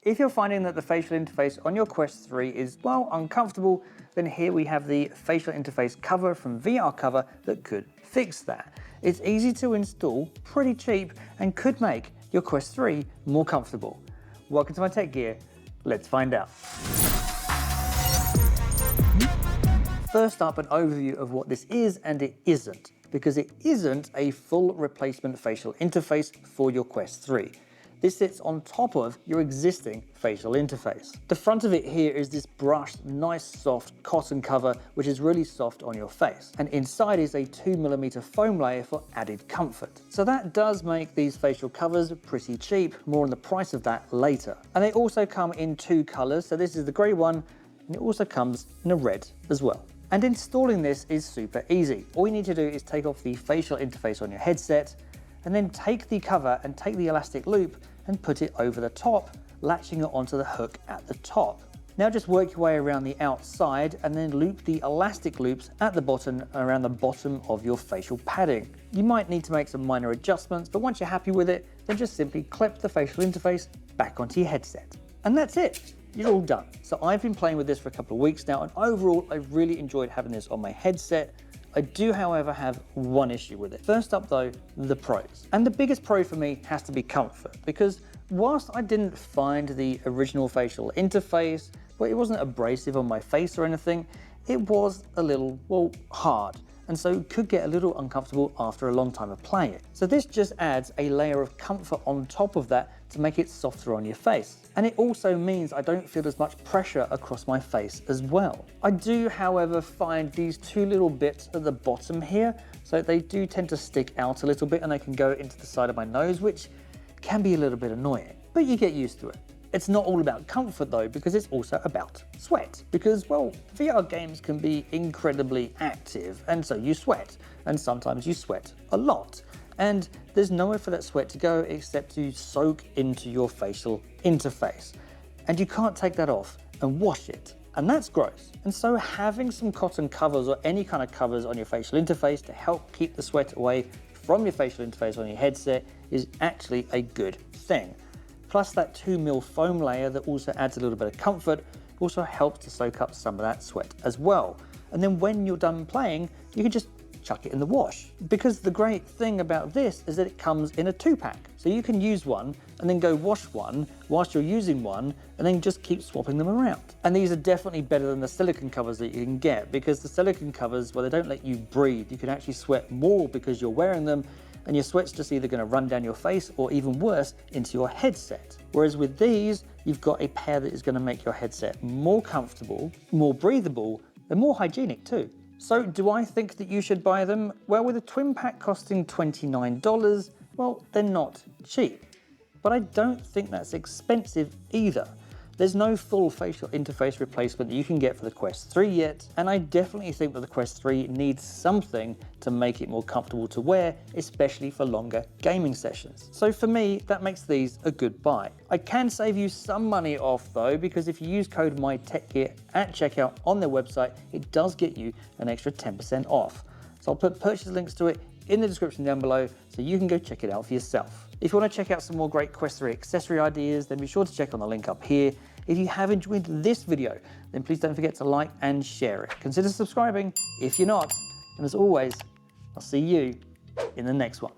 If you're finding that the facial interface on your Quest 3 is, well, uncomfortable, then here we have the facial interface cover from VR Cover that could fix that. It's easy to install, pretty cheap, and could make your Quest 3 more comfortable. Welcome to my tech gear. Let's find out. First up, an overview of what this is and it isn't, because it isn't a full replacement facial interface for your Quest 3. This sits on top of your existing facial interface. The front of it here is this brushed, nice soft cotton cover, which is really soft on your face. And inside is a 2mm foam layer for added comfort. So that does make these facial covers pretty cheap, more on the price of that later. And they also come in two colors. So this is the gray one, and it also comes in a red as well. And installing this is super easy. All you need to do is take off the facial interface on your headset, and then take the cover and take the elastic loop and put it over the top, latching it onto the hook at the top. Now just work your way around the outside and then loop the elastic loops at the bottom around the bottom of your facial padding. You might need to make some minor adjustments, but once you're happy with it, then just simply clip the facial interface back onto your headset. And that's it. You're all done. So I've been playing with this for a couple of weeks now, and overall, I've really enjoyed having this on my headset. I do, however, have one issue with it. First up though, the pros. And the biggest pro for me has to be comfort, because whilst I didn't find the original facial interface, well, it wasn't abrasive on my face or anything, it was a little, well, hard, and so could get a little uncomfortable after a long time of playing it. So this just adds a layer of comfort on top of that to make it softer on your face. And it also means I don't feel as much pressure across my face as well. I do, however, find these two little bits at the bottom here, so they do tend to stick out a little bit and they can go into the side of my nose, which can be a little bit annoying, but you get used to it. It's not all about comfort though, because it's also about sweat. Because, well, VR games can be incredibly active, and so you sweat, and sometimes you sweat a lot. And there's nowhere for that sweat to go except to soak into your facial interface. And you can't take that off and wash it. And that's gross. And so having some cotton covers or any kind of covers on your facial interface to help keep the sweat away from your facial interface on your headset is actually a good thing. Plus that 2mm foam layer that also adds a little bit of comfort also helps to soak up some of that sweat as well. And then when you're done playing, you can just chuck it in the wash. Because the great thing about this is that it comes in a 2-pack. So you can use one and then go wash one whilst you're using one and then just keep swapping them around. And these are definitely better than the silicone covers that you can get, because the silicone covers, well, they don't let you breathe. You can actually sweat more because you're wearing them, and your sweat's just either going to run down your face or even worse, into your headset. Whereas with these, you've got a pair that is going to make your headset more comfortable, more breathable, and more hygienic too. So do I think that you should buy them? Well, with a twin pack costing $29, well, they're not cheap. But I don't think that's expensive either. There's no full facial interface replacement that you can get for the Quest 3 yet, and I definitely think that the Quest 3 needs something to make it more comfortable to wear, especially for longer gaming sessions. So for me, that makes these a good buy. I can save you some money off though, because if you use code MyTechGear at checkout on their website, it does get you an extra 10% off. So I'll put purchase links to it in the description down below so you can go check it out for yourself. If you want to check out some more great Quest 3 accessory ideas, then be sure to check on the link up here. If you have enjoyed this video, then please don't forget to like and share it. Consider subscribing if you're not. And as always, I'll see you in the next one.